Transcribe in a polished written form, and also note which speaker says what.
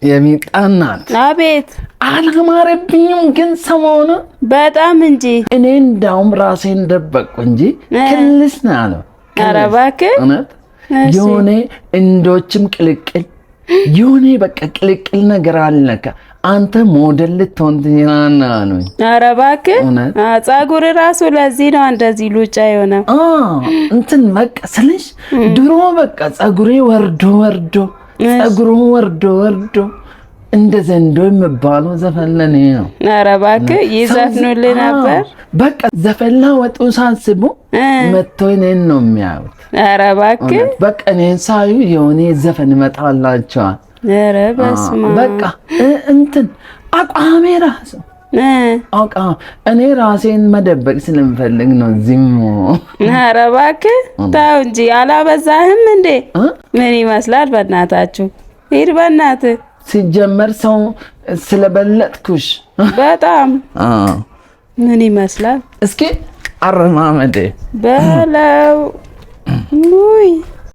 Speaker 1: የሚጣናት
Speaker 2: አቤት
Speaker 1: አላማረብኝም ግን ሰሞኑ
Speaker 2: በጣም እንጂ
Speaker 1: እኔ እንዳውም ራሴን ደበቅኩ እንጂ ክልስ ነው ያለው።
Speaker 2: ኧረ እባክህ
Speaker 1: እውነት የሆነ እንዶችም ቅልቅል የሆነ በቃ ቅልቅል ነገር አለካ አንተ ሞዴል ልትሆን ትችላለህ አሉኝ።
Speaker 2: ኧረ እባክህ ፀጉር ራሱ ለዚህ ነው እንደዚህ ሉጫ የሆነው።
Speaker 1: እንትን በቃ ስልሽ ድሮ በቃ ፀጉሬ ወርዶ እንደ ዘንዶ የሚባለው ዘፈን ለኔ ነው።
Speaker 2: ኧረ እባክህ ይዘፍኑልህ ነበር።
Speaker 1: በቃ ዘፈን ወጡ ሳስቡ መጥቶ እኔን ነው የሚያዩት።
Speaker 2: ኧረ እባክህ
Speaker 1: በቃ እኔን ሳዩ የሆነ ዘፈን ይመጣላቸዋል።
Speaker 2: ኧረ በስመ አብ
Speaker 1: በቃ እንትን አቋሜ ራሱ እኔ ራሴን መደበቅ ስለምፈልግ ነው ዚሞ።
Speaker 2: ኧረ እባክህ ተው እንጂ አላበዛህም እንዴ? ምን ይመስላል? በእናታችሁ ሂድ በእናትህ።
Speaker 1: ሲጀመር ሰው ስለበለጥኩሽ
Speaker 2: በጣም ምን ይመስላል?
Speaker 1: እስኪ አረማመዴ
Speaker 2: በለው ውይ